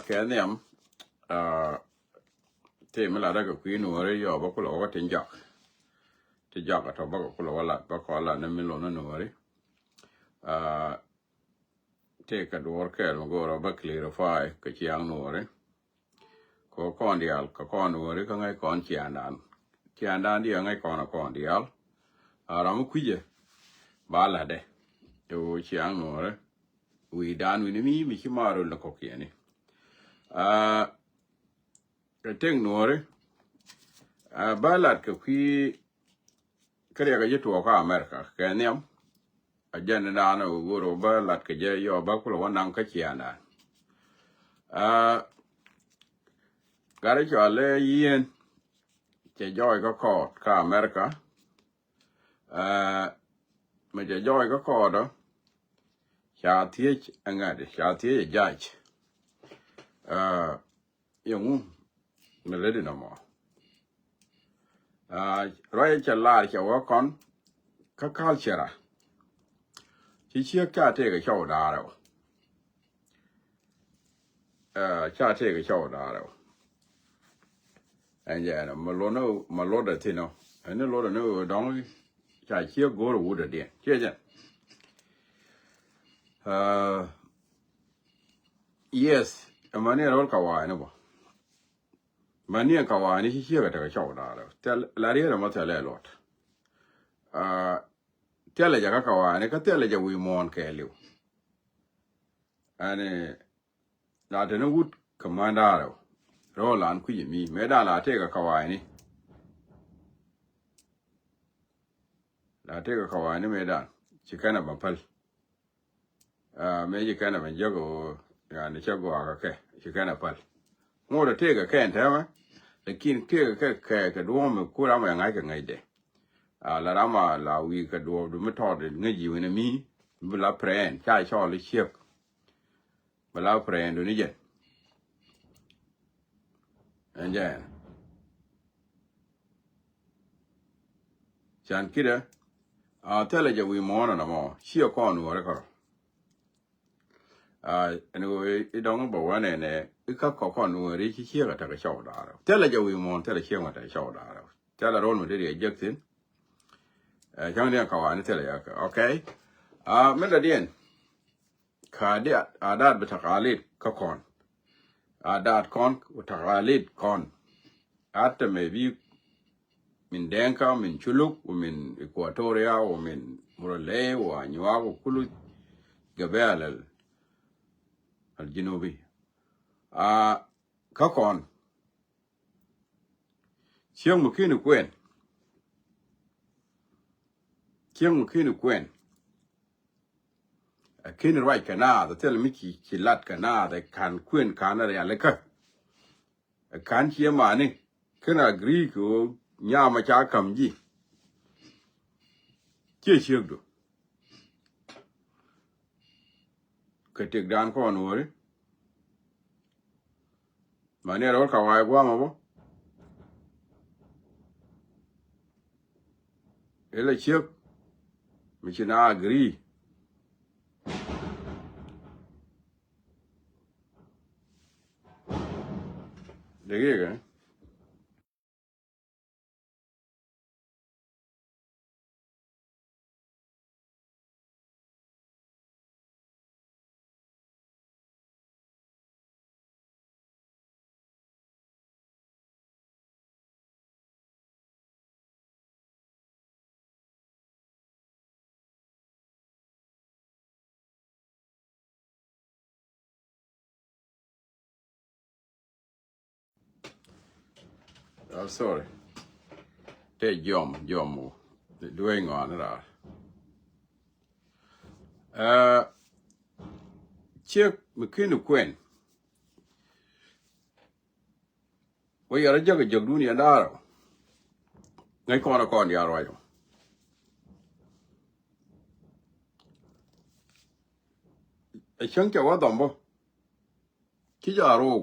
แค่เนี่ยเทมันละได้กับคุยหนูอะไรย่อบอกกูหลอกว่าถึงจักกับทบอกกูหลอกว่าละบอกละนั่นไม่หลงนั่นหนูอะไรเทกับดูว่าแค่มันก็เราบักลีรไฟกับเชียงหนูอะไรก็ก้อนเดียวก็ก้อนหนูอะไรก็ไงก้อนเชียงดานเดียวไงก้อนเดียวเราไม่คุยจะบ้าละเด้อยู่เชียงหนูอะไรวิดานวินมีขี้มารุนละก็เกี่ยนี่เต็งหนูเลยบ้าละก็คุยก็เรียกกันยุตัวข้าอเมริกาแค่เนี่ยอาจารย์ดานอุโรบ้าละก็จะย่อบ้ากุลวันนังก็เชียนานการที่จะเลยยินจะย่อยก็ขอดข้าอเมริกาไม่จะย่อยก็ขอดชาติอังไงดิชาติใจยังไม่เลยนะมั้งรายจะลาเกี่ยวกับคนก็คัลเจอร์ที่เชื่อชาติก็ชอบด่าเราชาติก็ชอบด่าเราอันนี้นะมาโลดที่เนาะอันนี้โลดเนี่ยดองชาเชื่อกูรู้เด็ดเชื่อจังyes มันเนี่ยเราเข้าว่านะบ่มันเนี่ยเข้าว่านี่เชื่อกันก็ชอบด่าเราแต่ละเรื่องมันแต่ละหลอดเท่าไรจะเข้าว่านี่ก็เท่าไรจะวิมานแค่เลี้ยวอันนี้ลาเทนวุฒคอมมานดาร์เราหลานคุยมีไม่ได้ลาเทก็เข้าว่านี่ลาเทก็เข้าว่านี่ไม่ได้ชิคกี้พายบังเพลไม่ชิคกี้พายมันเยอะกว่านี่เชื่อกูก็แค่ชิคกี้พายเพลงูเทก็แค่เท่าไหมแต่กินเทก็แค่ก็ดูมันกูรามันยังไงก็ไงเด้ลารามาลาวีก็ดูไม่ทอดเงี้ยอยู่ในมีเวลาเพลนใช่ชอบเลยเชียบเวลาเพลนดูนี่เจอันเจฉันคิดเท่าไรจะวิมานนะมั้งเชี่ยวก้อนหัวเลยครับอันนี้ดองบอกว่าเนี่ยก็ก้อนหัวที่เชี่ยวกับแต่ก็ชอบด่าเราเท่าไรจะวิมานเท่าไรเชี่ยวกับแต่ชอบด่าเราเท่าไรร้อนมันได้เรียกยักษ์สิช่างเนี่ยเขาว่านี่เท่าไรโอเคไม่ได้เดียนขาเดียอาดาบถักอาลิดก็ก่อนอาดาดก่อนถักอาลิดก่อนแต่ไม่บีมินแดงก็มินชุลุกมินอีควอตอเรียมินมูรเลวอันยวาคุลุกเบลอัลจิโนบีก็ก่อนเชียงมุขีนุกเวนคินไรกันน่าแต่เท่าไรไม่ขี้ลัดกันน่าแต่ขันควนขันอะไรอะไรก็ขันเชียมานี่ขณะกรีกยามาจากคำจีเชี่ยเชียกดูกระติกดานข้อหนูเลยมาเนี่ยเราเข้าไว้กว่ามาบ่เอลเชียกไม่ใช่น่ากรีเด็กๆกันsorry เด็กยอมด้วยงอนนะเชือกมันขึ้นอุกเวนว่าอย่าเรียกจักดูนี่อันดาร์ไงก่อนอย่ารออยู่ไอ้ช่างจะว่าดอมบ่ที่จะรู้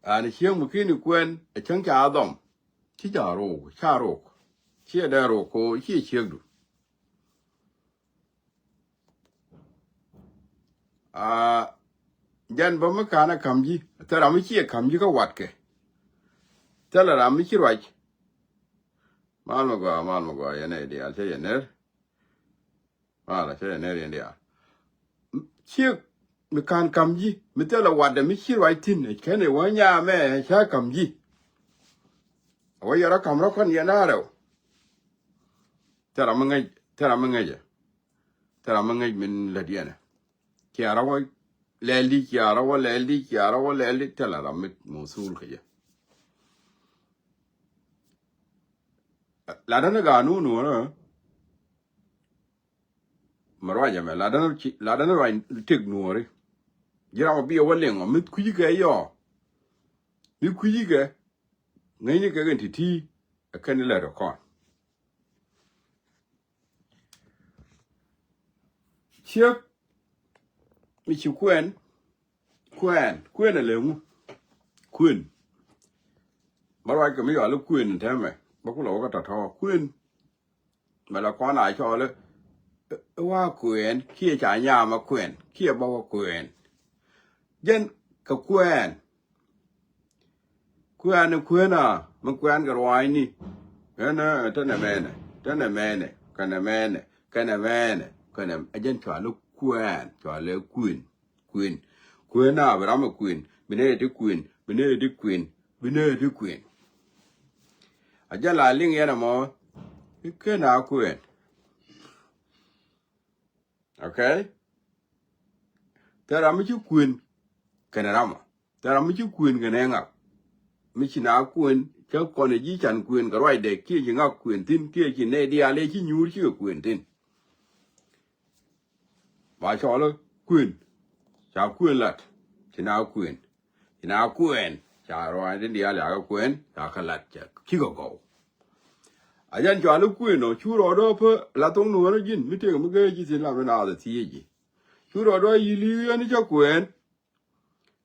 อันนี้เชียงมันขึ้นอุกเวนไอ้ช่างจะดอมที่จะรู้ชารู้เชี่ยได้รู้ก็เชี่ยดู jan ba ma kana kamji ta ra mi chi kamji ka wat ke ta la ra mi chi raj mal ma go ya ne dia che ya ne la che ne ri dia chi mi kan kamji mi ta la wat da mi chi raj tin ne ke ne wa nya me cha kamji wa ya ra kam ra kon ya na ro ta ra ma ngai ja ta ra ma ngai min la dia ne ki ara wa leldi ki ara wa leldi ta la ra mi musul ke ya la da na ga nu na marwa ja me la da na right tek nu re jira wa bi wa leng mi ku yi ga yo mi ku yi ga ngai ni ga ti ti kan la ro kon chiếc mi chi quen là mu quen marwa ga mi ya lu quen ta me ba ku lo ga ta tho quen mà là con lại cho le wa quen kia cha nya ma quen kia ba wa quen jen ka quen à ma quen ga roi ni na ta na mene kana jen cho lu quen cho le quen na ba ma quen bine di quen a ja la ling ya na mo ke na quen okay tara mi quen kana rama tara mi quen ga ne nga mi chi na quen cho con ji chan quen ga roi de ki ji nga quen tin ki ji ne dia le chi nyu chi quen tin ba cho lo quen cha quen lat chi na quen cha roi de dia la ga quen cha ka lat cha ki go ajan cho lo quen no chu ro do phe la tong no ro jin mi te mo ge ji sin la na da ti ji chu ro do yi li ya ni cha quen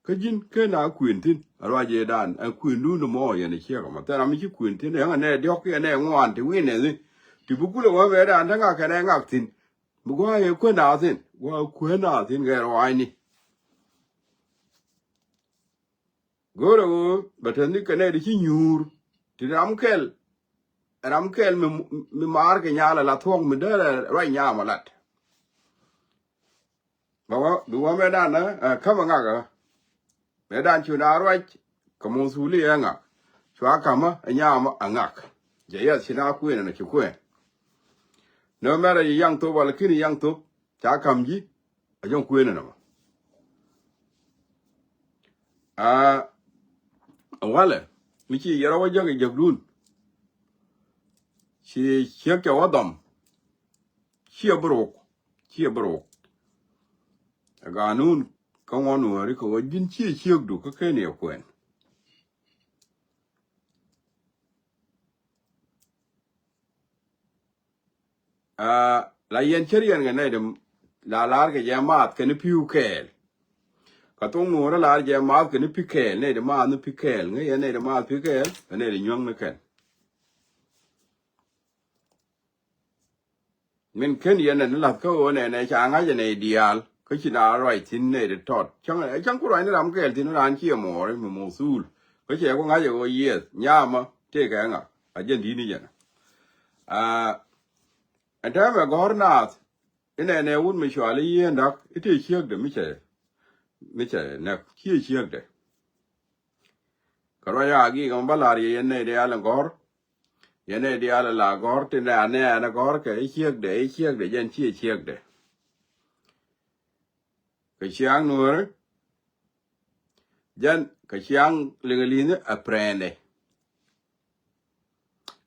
ka jin ke na quen tin ro je dan a quen nu no mo ya ni che ka ma ta mi chi quen tin ya ne dio ke ne ngwan ti wi ne ni ti bu ku lo wa ve dan ta nga ka ne nga tin bu ko ye quen na tin wa quen na tin ge ro ai ni go ro ba ta ni ka ne di chi nyur ti ram kel mi mar ke nyala la thong mi de ro nya ma lat ba wa du wa me dan na ka ma nga ga me dan chu na ro ka mo su li nga chwa ka ma nya ma angak je ya chi na ku na chi ku no me ra yang to wala kini yang to cha kam ji a jong ku na ma wala mi chi yara wa jage jagdun chi ke wa dam chi brok ga nun ka wonu ri ko jin chi du ka ke ne kwen la yen cherien ga ne de la lar ke jamat ke ni piu kel ka tong no la lar jamat ke ni pikel ne de ma ni pikel ne ne de ma pikel ne de nyong ne ken min ken yen ne la ko ne cha nga je ne dial ko chi na roi tin ne de tot chang ku roi ne ram kel tin ran chi mo re mo sul ko che ko nga je go ye nya ma te ka nga a je di ni je a ta ma gornat ne un mi shwali yen dak ite chiek de mi che na chiek de ka ro ya gi ga balar ye ne de ala gor ye ne de ala la gor tin na gor ke chiek de jen chiek de ka chiang nur jan ka chiang lingeline aprende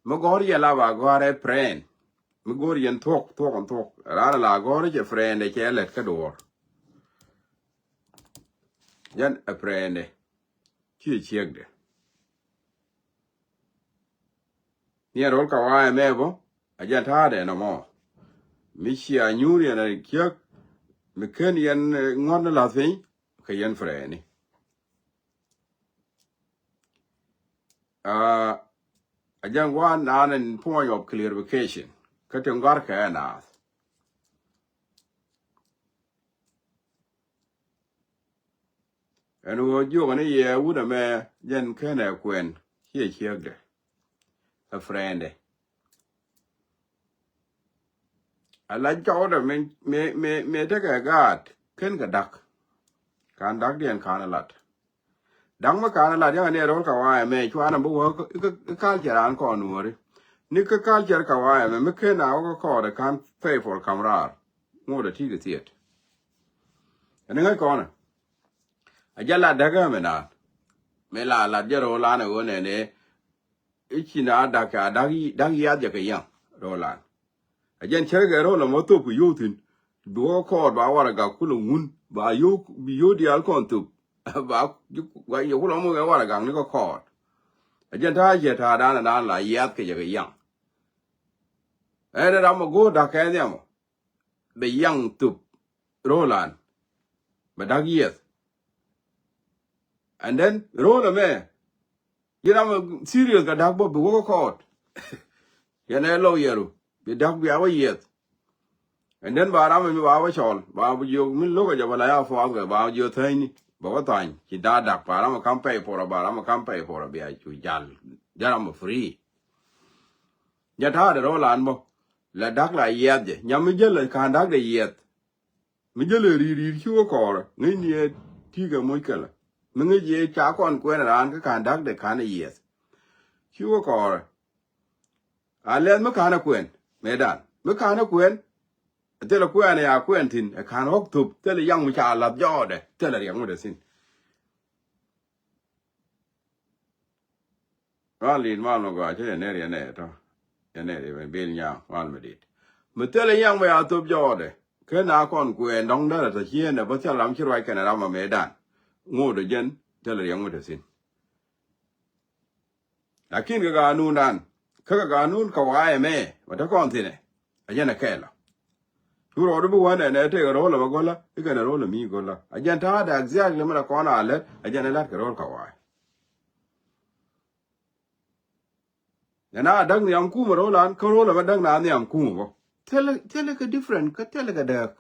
mo gor ye la ba gor e pren mo gor yen tok ra la gor je frende ke let ka dor jan aprende chiek de ni rol ka wa me bo ajan ta de no mo mi chia nyuri na kiek mi ken yen ngon la fin ka yen freni ajan one an point of clarification ka tengar ka na อันนู้นอยู่กันนี่เยวุ้นแม่ยันแค่ไหนกวนเชี่ยเชี่ยเด้อเฟรนเด้อะไรเจ้าเด้อไม่ได้แก่กาดขึ้นกับดักการดักเดียนคานลัดดังมาการลัดยังไงเนี่ยร้อนกว่าแม่ชวนน้ำบัวก็การเจริญก่อนหนูเลยนี่ก็การเจริญกว่าแม่ไม่เคยหนาวก็ขอแต่การเฟย์ฟอร์คัมราร์งูเด็ดที่เสียดอันนี้ไงก่อนอ่ะอาจารย์ลัดเด็กไม่นานไม่ลาลัดเจอโรลานเอาเนี่ยอีชินาดักดักยาเด็กยังโรลานอาจารย์เชื่อแกโรลมาตัวผู้ยูทินดูข้อบ่าวว่ากับคุณลุงุนบ่าวยูดีอัลคอนตุบ่าวยูคุณลุงมุกว่ากับนี่ก็ข้ออาจารย์ท่าเจตาด้านหลายยาก็จะกันยังเออเรามากูดักแค่เนี่ยมั้งเบยังตุโรลานมาดักยีด and then โรลแม่ยี่เรามา serious กับดักบ่บัวก็ข้อยันเอโลเยรูไปดักบ่าวยีดand then บ่าวเราไม่บ่าวชอลบ่าวยูมิลลูกจะบ่าวลายฟ้ากับบ่าวยูเท่านี้บ่าวตายที่ด่าดักบ่าวเรามาคัมเปย์พอร์บ่าวเรามาคัมเปย์พอร์เบียช่วยจัลยันเรามาฟรียันท่าเดโรลานบ่และดักหลายยีดยังไม่เจอเลยการดักได้ยีดไม่เจอเลยรีชั่วก่อนนี่เนี่ยที่ก็ไม่เกิดเลยมึงไอ้เจ้าจ้าก่อนกวนร้านก็การดักได้การได้ยีดชั่วก่อนอะไรไม่การกวนไม่ได้ไม่การกวนแต่ละกวนเนี่ยกวนทิ้งการหกทุบแต่ละยังไม่ชาลับยอดเลยแต่ละยังไม่ได้สิ้นว่าลีนว่ามันก็ใช่เนี่ยเนี่ยท่าเนี่ยเป็นเบลยาว่าไม่ดีมันแต่ละยังไม่เอาทุบยอดเลยแค่นาก่อนกวนน้องได้แต่เชี่ยเนี่ยเพราะฉะนั้นเราคิดไว้แค่นั้นเราไม่ได้งูเดือดแต่ละยังไม่ได้สิ้นแต่กินกับการนู่นนั่นข้ากับการนู่นเขาว่าแม่ว่าถ้าก่อนที่เนี่ยอาจารย์แค่ละชูรอดูบัวเนี่ยเทกโรลมาก่อนละอีกเนี่ยโรลมีก่อนละอาจารย์ท่าได้ exactly มันละก่อนอะไรอาจารย์เนี่ยลัดกับโรลเขาว่าเนี่ยนะดังเนี่ยอังคูมาโรลันเขาโรลมาดังน้ำเนี่ยอังคูมาเทเลก็ different ก็เทเลก็เด็ก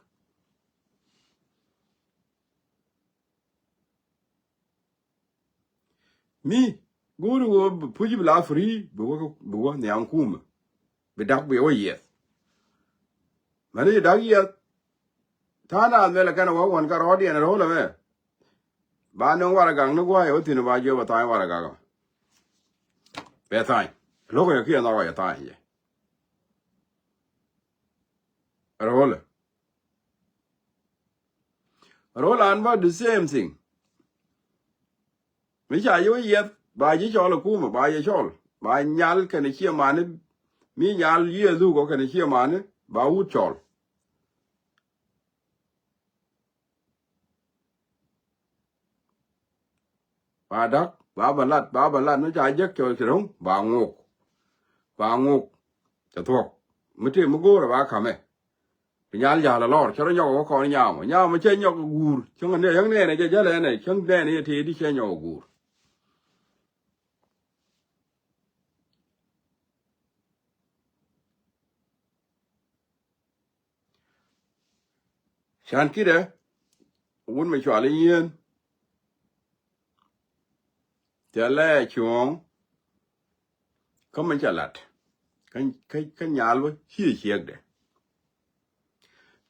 มีกูรู้ว่าผู้หญิงลาฟรีบัวเนี่ยอังคูมาไปดักไปว่าเยสมันนี่ดักเยสท่านั้นเนี่ยละกันว่าวันก็รอดีนะโรลไหมบ้านน้องว่าละกังนึกว่าอยู่ที่นู่นบ้านเยอะว่าตายว่าละกังไปตายโลกยังขี้น้อยตายเยโรลอันว่า the same thing ไม่ใช่อยู่เยอะบายยี่ชอลกูมาบายยี่ชอลบายยาลกันเชี่ยมันมียาลเยอะดูก็กันเชี่ยมันบาวุชอลบาดักบาบัลลัดไม่ใช่ยักษ์จอยกระงบางกจะทวกไม่ใช่มุกูระบาขม่เป็นยาลยาละลอดฉันยอกก็ขอยามไม่ใช่ยอกกูร์ช่างเนี่ยยังเนี่ยจะเจอเลยเนี่ยช่างเนี่ยทีที่ใช่ยอกกูร์ฉันคิดเลยวุ้นไม่ช่วยเลยยันจะเล่ช่วงเขาไม่ฉลาดกันยาลวะเชี่ยเด้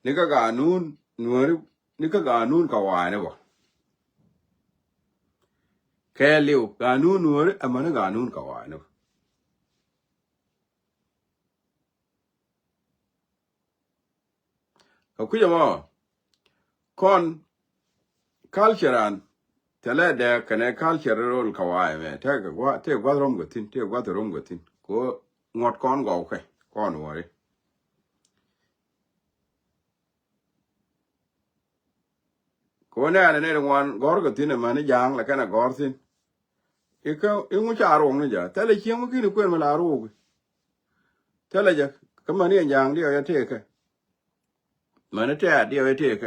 นี่ก็การนู่นนี่ก็การนู่นเขาว่าเนี่ยบ่แค่เลี้ยวการนู่นมันก็การนู่นเขาว่าเนี่ยเขาคุยว่าคนcultural แต่ละเด็กกันเนี่ย cultural เขาว่าไหมเท่ากับว่าร่มกตินก็งดก้อนก็โอเคก้อนหัวเลยก็เนี่ยรางวัลกอร์กตินมันนี่ยังแล้วกันกอร์สินอีกมุชารงนี่จ้ะแต่ละเชียงมันคือนึกว่ามันลารูกแต่ละจ้ะก็มันนี่ยังเดียวจะเทกมันนี่แท้เดียวจะเทก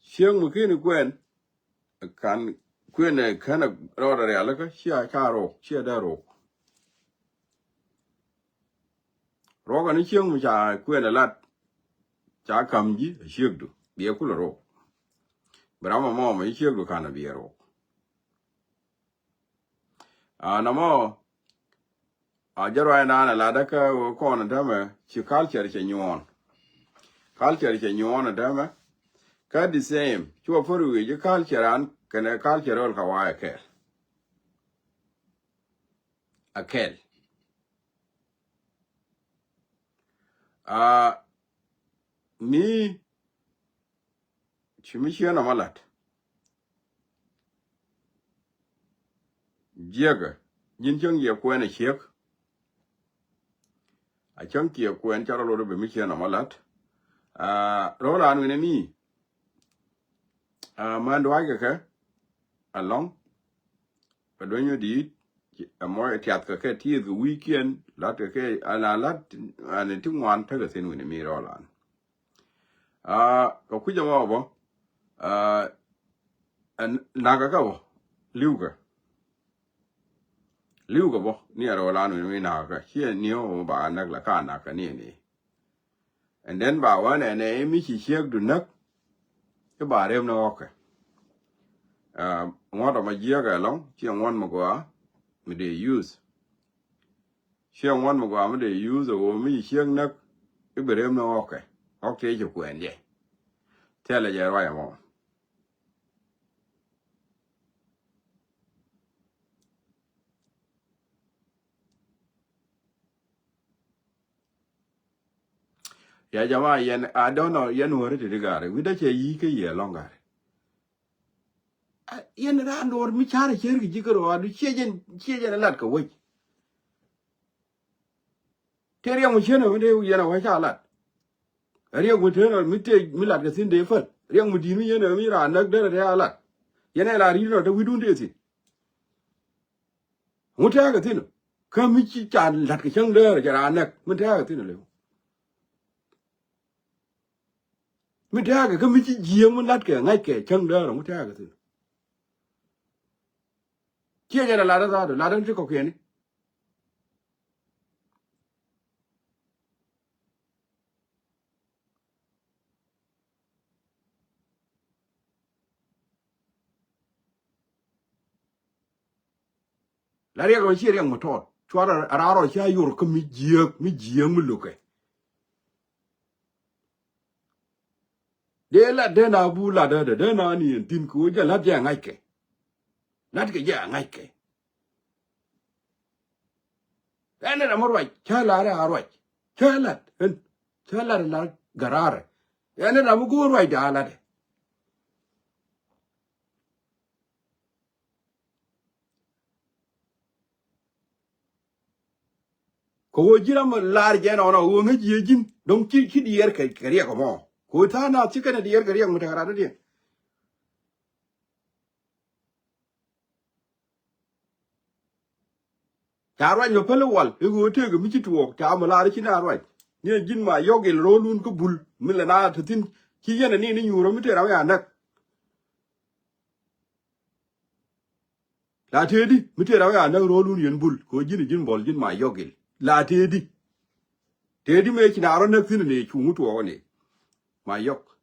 เชียงมันคือนึกว่าการคุยเนี่ยแค่นั้นรอดอะไรแล้วก็เชื่อชาโรคเชื่อได้โรครอกันนี่เชียงมุชาคุยเนี่ยลัดจากคำยี่เชื่อดูเบี้ยคุลโรค bra ma mo ma ichie du kana biero na mo a jaro na la da ka ko na da ma chi culture che nyon da ma ka the same chuo for we je culture an kana cultural ka wa ke akel mi chimishia na malat jega jin chang ye ko na chek a chang ki ko en charo lo be mi chena malat ro la nu ne mi man do ga along but when you did a more tiat ka ke ti the weekend lat ka ke ala lat an ti wan ta ga sen ne mi ro lan ko ku jama bo an na ga bo liu ga bo ni ro la nu mi na ga hie ni o ba na la ka na ka ni and then ba wa ne mi chi chek du nak ke ba rem na ok ngoto ma jia ga long chi ngwan ma gwa mi de use chi ngwan ma gwa mi de use o mi chek nak ke ba rem na ok ok je kwen je tele je wa mo ya jama yen I don't know yen wore de gare wi da che yi ke ye long gare yen ra ndor mi chare cher gi jikero adu chejen lat ka woi teriya mu cheno mi de yen wa cha lat riya mu teno mi te mi lat ga sin de fa riya mu di mi yen mi ra nak de ra lat yen la ri no de wi dun de si mu ta ga tin ka mi chi cha lat ka chang de ra nak mi ta ga tin le mi ta ga ka mi chi jieng mu lat ka ngai ke chang de mu ta ga tin chejen la da da la dan chi ko ke ni la riya ko chi riya mu to chwara ra ro cha yur ka mi jieng mu lu ke de la de na bu la de na ni tin ku ja la ja ngai ke lat ke ja ngai ke ene na morwa chala re arwa chala la garare ene na mu go rwa da la de ko jira mo lar je no no wo ngi jin don ki di yer ke riya ko mo ko ta na ci kana di yer ke riya mu ta gara de ta rwa nyo pele wal e go te go mi ci tuo ta mo lar ci na rwa ni jin ma yogel ro lun ko bul mi la na ta tin ki yene ni nyuro mi te ra ya nak la te di mi te ra ya nak ro lun yen bul ko jin bol jin ma yogel la te di me ci na ro nak tin ni chu mu tuo ni ma yok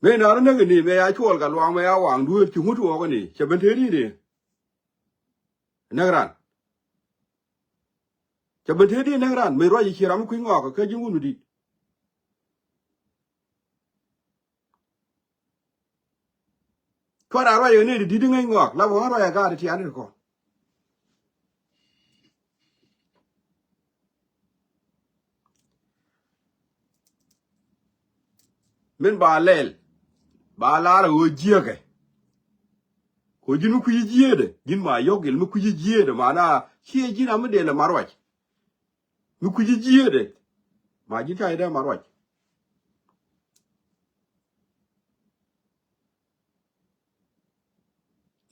me na ro nak ni me ya chol ga lwang me ya wang du chu mu tuo ko ni che ben te di ni nagran che ben te di nagran me ro yi chi ram ku ngo ka jin wu di ko ra ro ye ni di ngai ngo la bo ro ya ga ti an ko men ba lel ba la ro jie ke ko jin ku yi jie de jin ma yogel mu ku yi jie de ma na chi jin am de la marwa mu ku yi jie de ma jin ta da marwa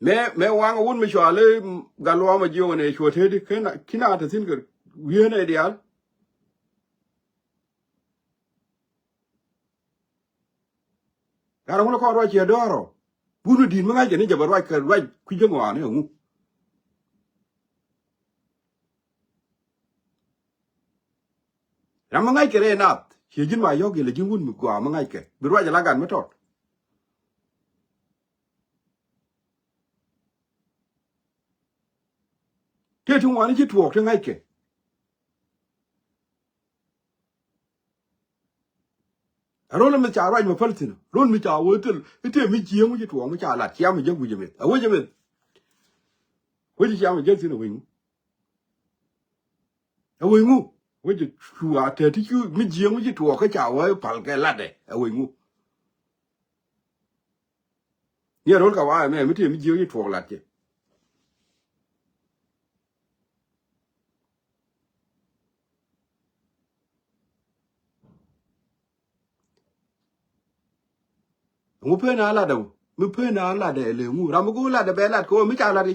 me wang won mi shwale galwa ma jiwo ne shote di kina ta tin ga wiye ne ideal gara wala ko ro che doro bunu din ma ga ni jabar wa ka wa ku je ngwa ne ngu ram ngai kere na che jin ma yogi le jin won mi kwa ma ngai ke bi ro ja la gan ma tot che thung wan chi tuok thang ai ke ron me cha ra ma paltin ron me cha wo tel ite mi jieng chi tuok me cha la chia me je gu je me a wo je me wo ji chia me je tin wi a wi ngu wo ji chu a te ti chu mi jieng chi tuok ka cha wo pal ke la de a wi ngu ye ron ka wa me te mi jieng chi tuok la ke ngu pe na la da mu pe na la de le ngu ra mu gu la de be la ko mi cha la